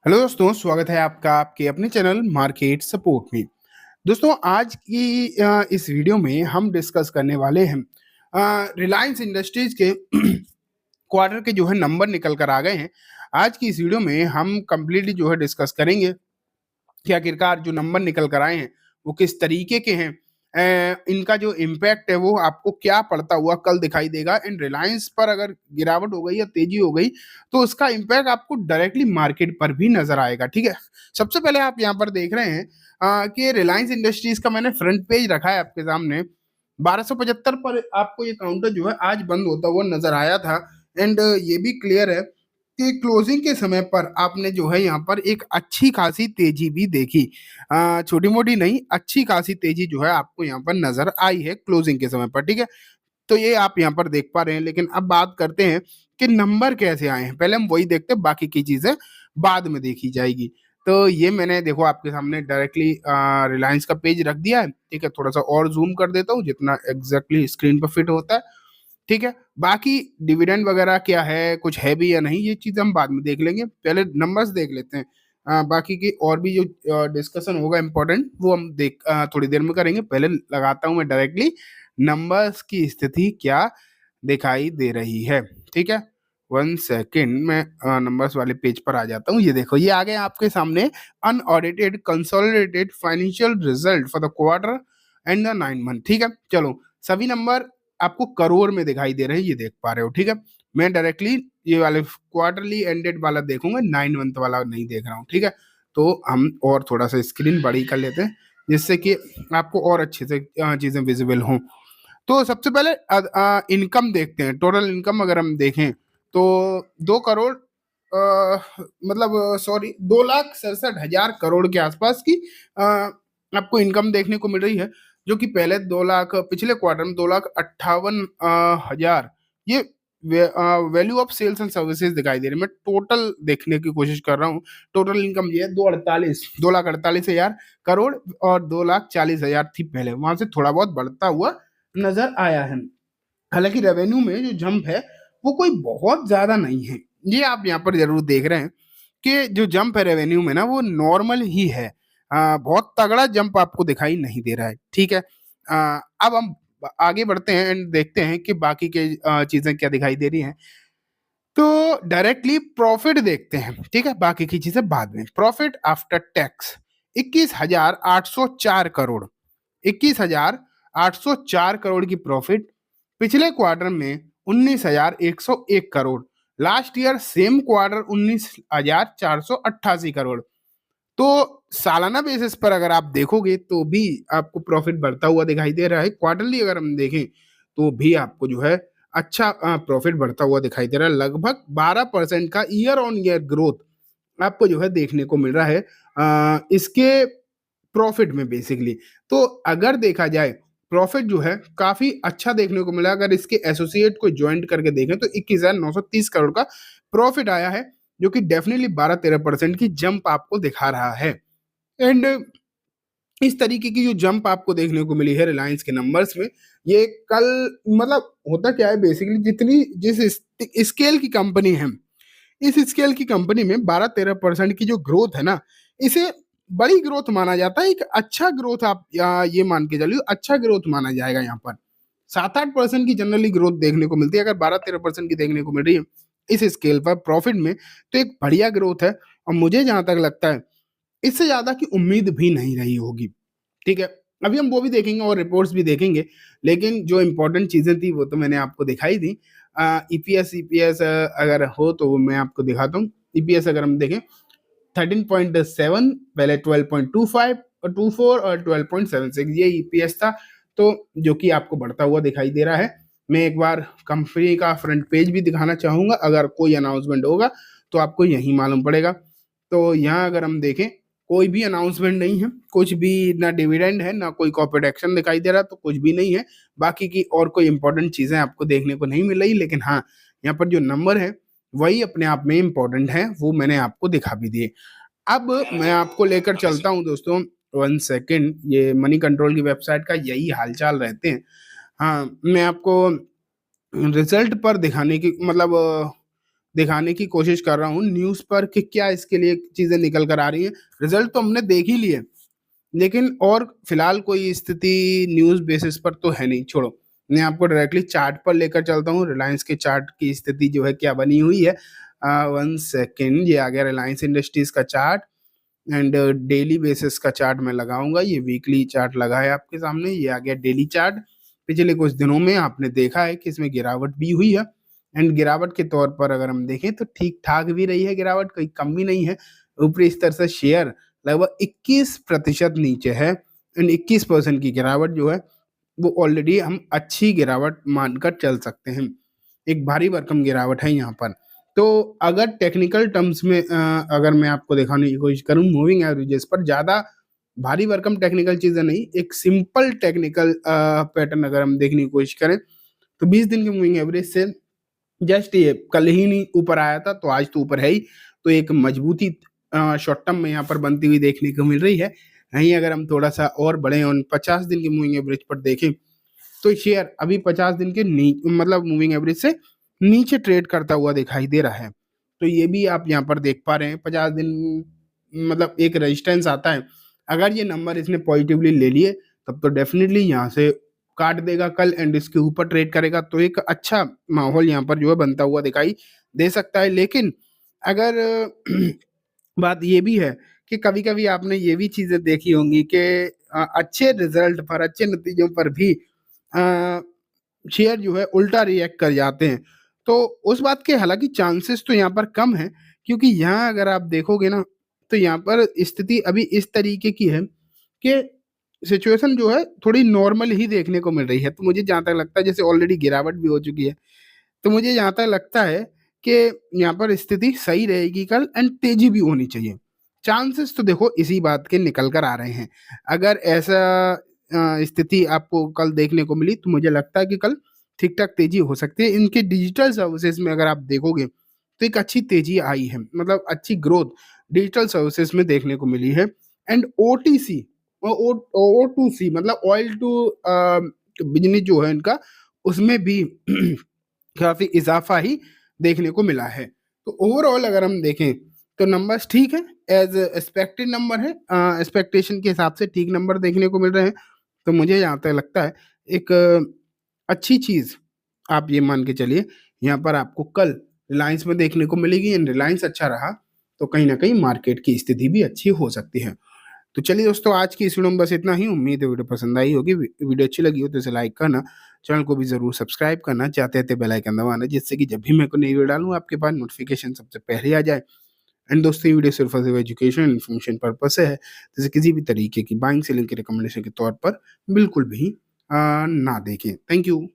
Hello दोस्तों, स्वागत है आपका आपके अपने चैनल मार्केट सपोर्ट में। दोस्तों, आज की इस वीडियो में हम डिस्कस करने वाले हैं रिलायंस इंडस्ट्रीज के क्वार्टर के जो है नंबर निकल कर आ गए हैं। आज की इस वीडियो में हम कंप्लीटली जो है डिस्कस करेंगे कि आखिरकार जो नंबर निकल कर आए हैं वो किस तरीके के हैं। इनका जो इम्पैक्ट है वो आपको क्या पड़ता हुआ कल दिखाई देगा। एंड रिलायंस पर अगर गिरावट हो गई या तेजी हो गई तो उसका इम्पैक्ट आपको डायरेक्टली मार्केट पर भी नजर आएगा। ठीक है, सबसे पहले आप यहाँ पर देख रहे हैं कि रिलायंस इंडस्ट्रीज का मैंने फ्रंट पेज रखा है आपके सामने। 1275 पर आपको ये काउंटर जो है आज बंद होता हुआ नजर आया था। एंड ये भी क्लियर है कि क्लोजिंग के समय पर आपने जो है यहाँ पर एक अच्छी खासी तेजी भी देखी। छोटी मोटी नहीं, अच्छी खासी तेजी जो है आपको यहाँ पर नजर आई है क्लोजिंग के समय पर। ठीक है, तो ये आप यहाँ पर देख पा रहे हैं। लेकिन अब बात करते हैं कि नंबर कैसे आए हैं। पहले हम वही देखते हैं, बाकी की चीजें बाद में देखी जाएगी। तो ये मैंने देखो आपके सामने डायरेक्टली रिलायंस का पेज रख दिया है। ठीक है, थोड़ा सा और जूम कर देता हूँ जितना एग्जैक्टली स्क्रीन पर फिट होता है। ठीक है, बाकी डिविडेंड वगैरह क्या है, कुछ है भी या नहीं, ये चीज हम बाद में देख लेंगे। पहले नंबर्स देख लेते हैं। बाकी की और भी जो डिस्कशन होगा इम्पोर्टेंट वो हम थोड़ी देर में करेंगे। पहले लगाता हूं मैं डायरेक्टली नंबर्स की स्थिति क्या दिखाई दे रही है। ठीक है, 1 सेकेंड में नंबर्स वाले पेज पर आ जाता हूँ। ये देखो, ये आ गए आपके सामने unaudited consolidated financial result for the quarter and the 9 month. ठीक है, चलो सभी नंबर आपको करोड़ में दिखाई दे रहे हैं, ये देख पा रहे हो। ठीक है, मैं डायरेक्टली ये वाले क्वार्टरली एंडेड वाला देखूंगा, 9 मंथ वाला नहीं देख रहा हूँ। ठीक है, तो हम और थोड़ा सा स्क्रीन बड़ी कर लेते हैं जिससे कि आपको और अच्छे से चीजें विजिबल हों। तो सबसे पहले इनकम देखते हैं। टोटल इनकम अगर हम देखें तो 2 करोड़ मतलब सॉरी 2,67,000 करोड़ के आसपास की आपको इनकम देखने को मिल रही है, जो कि पहले 2 लाख, पिछले क्वार्टर में 2,58,000 ये value of sales and services दिखाई दे रही है। मैं टोटल देखने की कोशिश कर रहा हूँ। टोटल इनकम ये है 2,48,000 करोड़ और 2,40,000 थी पहले, वहां से थोड़ा बहुत बढ़ता हुआ नजर आया है। हालांकि रेवेन्यू में जो जंप है वो कोई बहुत ज्यादा नहीं है। ये आप यहाँ पर जरूर देख रहे हैं कि जो जंप है रेवेन्यू में ना वो नॉर्मल ही है। बहुत तगड़ा जंप आपको दिखाई नहीं दे रहा है। ठीक है, अब हम आगे बढ़ते हैं एंड देखते हैं कि बाकी के चीजें क्या दिखाई दे रही हैं। तो डायरेक्टली प्रॉफिट देखते हैं। ठीक है, बाकी की चीजें बाद में। Profit after tax 21,804 crore, 21,804 crore की प्रॉफिट। पिछले क्वार्टर में 19,101 crore. Last year same quarter 19,488 crore. तो सालाना बेसिस पर अगर आप देखोगे तो भी आपको प्रॉफिट बढ़ता हुआ दिखाई दे रहा है। क्वार्टरली अगर हम देखें तो भी आपको जो है अच्छा प्रॉफिट बढ़ता हुआ दिखाई दे रहा है। लगभग 12% का ईयर ऑन ईयर ग्रोथ आपको जो है देखने को मिल रहा है इसके प्रॉफिट में बेसिकली। तो अगर देखा जाए प्रॉफिट जो है काफी अच्छा देखने को मिला। अगर इसके एसोसिएट को ज्वाइंट करके देखें तो 21,930 करोड़ का प्रॉफिट आया है, जो कि डेफिनेटली 12-13% की जंप आपको दिखा रहा है। एंड इस तरीके की जो जंप आपको देखने को मिली है रिलायंस के नंबर्स में, ये कल मतलब होता क्या है बेसिकली, जितनी जिस स्केल की कंपनी है, इस स्केल की कंपनी में 12-13% की जो ग्रोथ है ना, इसे बड़ी ग्रोथ माना जाता है। एक अच्छा ग्रोथ आप ये मान के चलिए, अच्छा ग्रोथ माना जाएगा। यहाँ पर 7-8% की जनरली ग्रोथ देखने को मिलती है। अगर 12-13% की देखने को मिल रही है इस स्केल पर प्रॉफिट में, तो एक बढ़िया ग्रोथ है। और मुझे जहां तक लगता है इससे ज्यादा की उम्मीद भी नहीं रही होगी। ठीक है, अभी हम वो भी देखेंगे और रिपोर्ट्स भी देखेंगे। लेकिन जो इंपॉर्टेंट चीजें थी वो तो मैंने आपको दिखाई दी। ईपीएस ईपीएस अगर हो तो वो मैं आपको दिखाता हूँ। ईपीएस अगर हम देखें 13.7, पहले 12.25 और 24 और 12.76 ये ईपीएस था। तो जो कि आपको बढ़ता हुआ दिखाई दे रहा है। मैं एक बार कंपनी का फ्रंट पेज भी दिखाना चाहूंगा। अगर कोई अनाउंसमेंट होगा तो आपको यही मालूम पड़ेगा। तो यहाँ अगर हम देखें कोई भी अनाउंसमेंट नहीं है, कुछ भी ना डिविडेंड है ना कोई कॉर्पोरेट एक्शन दिखाई दे रहा, तो कुछ भी नहीं है। बाकी की और कोई इंपॉर्टेंट चीजें आपको देखने को नहीं मिल रही। लेकिन हाँ, यहाँ पर जो नंबर है वही अपने आप में इम्पोर्टेंट है, वो मैंने आपको दिखा भी दिए। अब मैं आपको लेकर चलता हूँ दोस्तों। 1 सेकेंड, ये मनी कंट्रोल की वेबसाइट का यही हालचाल रहते हैं। हाँ, मैं आपको रिजल्ट पर दिखाने की मतलब दिखाने की कोशिश कर रहा हूँ न्यूज़ पर कि क्या इसके लिए चीज़ें निकल कर आ रही हैं। रिजल्ट तो हमने देख ही लिए, लेकिन और फिलहाल कोई स्थिति न्यूज़ बेसिस पर तो है नहीं। छोड़ो, मैं आपको डायरेक्टली चार्ट पर लेकर चलता हूँ। रिलायंस के चार्ट की स्थिति जो है क्या बनी हुई है। वन सेकेंड, ये आ गया रिलायंस इंडस्ट्रीज का चार्ट एंड डेली बेसिस का चार्ट मैं लगाऊंगा। ये वीकली चार्ट लगा है आपके सामने, ये आ गया डेली चार्ट। पिछले कुछ दिनों में आपने देखा है कि इसमें गिरावट भी हुई है एंड गिरावट के तौर पर अगर हम देखें तो ठीक ठाक भी रही है गिरावट, कोई कम भी नहीं है। ऊपरी स्तर से शेयर लगभग 21% नीचे है एंड 21% की गिरावट जो है वो ऑलरेडी हम अच्छी गिरावट मानकर चल सकते हैं। एक भारी भरकम गिरावट है यहाँ पर। तो अगर टेक्निकल टर्म्स में अगर मैं आपको दिखाने की कोशिश करूं मूविंग एवरेजेस पर, ज्यादा भारी भरकम टेक्निकल चीजें नहीं, एक सिंपल टेक्निकल पैटर्न अगर हम देखने की कोशिश करें तो 20 दिन की मूविंग एवरेज से जस्ट ये कल ही नहीं ऊपर आया था, तो आज तो ऊपर है ही। तो एक मजबूती शॉर्ट टर्म में यहाँ पर बनती हुई देखने को मिल रही है। यहीं अगर हम थोड़ा सा और बढ़े और 50 दिन की मूविंग एवरेज पर देखें तो शेयर अभी 50 दिन के मतलब मूविंग एवरेज से नीचे ट्रेड करता हुआ दिखाई दे रहा है। तो ये भी आप यहाँ पर देख पा रहे हैं 50 दिन मतलब एक रेजिस्टेंस आता है। अगर ये नंबर इसने पॉजिटिवली ले लिए तब तो डेफिनेटली यहाँ से काट देगा कल एंड इसके ऊपर ट्रेड करेगा, तो एक अच्छा माहौल यहाँ पर जो है बनता हुआ दिखाई दे सकता है। लेकिन अगर बात ये भी है कि कभी कभी आपने ये भी चीजें देखी होंगी कि अच्छे रिजल्ट पर, अच्छे नतीजों पर भी शेयर जो है उल्टा रिएक्ट कर जाते हैं। तो उस बात के हालांकि चांसेस तो यहाँ पर कम है, क्योंकि यहाँ अगर आप देखोगे ना तो यहाँ पर स्थिति अभी इस तरीके की है कि सिचुएशन जो है थोड़ी नॉर्मल ही देखने को मिल रही है। तो मुझे जहाँ तक लगता है जैसे ऑलरेडी गिरावट भी हो चुकी है, तो मुझे जहाँ तक लगता है कि यहाँ पर स्थिति सही रहेगी कल एंड तेजी भी होनी चाहिए। चांसेस तो देखो इसी बात के निकल कर आ रहे हैं। अगर ऐसा स्थिति आपको कल देखने को मिली तो मुझे लगता है कि कल ठीक ठाक तेजी हो सकती है। इनके डिजिटल सर्विसेज में अगर आप देखोगे तो एक अच्छी तेजी आई है, मतलब अच्छी ग्रोथ डिजिटल सर्विसेज में देखने को मिली है। एंड ओटीसी और ओ टू सी मतलब ऑयल टू बिजनेस जो है इनका, उसमें भी काफी इजाफा ही देखने को मिला है। तो ओवरऑल अगर हम देखें तो नंबर्स ठीक है, एज एक्सपेक्टेड नंबर है, एक्सपेक्टेशन के हिसाब से ठीक नंबर देखने को मिल रहे हैं। तो मुझे यहाँ तक लगता है एक अच्छी चीज आप ये मान के चलिए यहाँ पर आपको कल रिलायंस में देखने को मिलेगी एंड रिलायंस अच्छा रहा तो कहीं ना कहीं मार्केट की स्थिति भी अच्छी हो सकती है। तो चलिए दोस्तों, आज की इस वीडियो में बस इतना ही। उम्मीद है वीडियो पसंद आई होगी। वीडियो अच्छी लगी हो तो इसे लाइक करना, चैनल को भी जरूर सब्सक्राइब करना, चाहते थे बेल आइकन दबाना, जिससे कि जब भी मैं कोई नई वीडियो डालूं आपके पास नोटिफिकेशन सबसे पहले आ जाए। एंड दोस्तों, ये वीडियो सिर्फ और सिर्फ एजुकेशन इन्फॉर्मेशन पर्पस से है, जैसे किसी भी तरीके की बाइंग सेलिंग की रिकमेंडेशन के तौर पर बिल्कुल भी ना देखें। Thank you.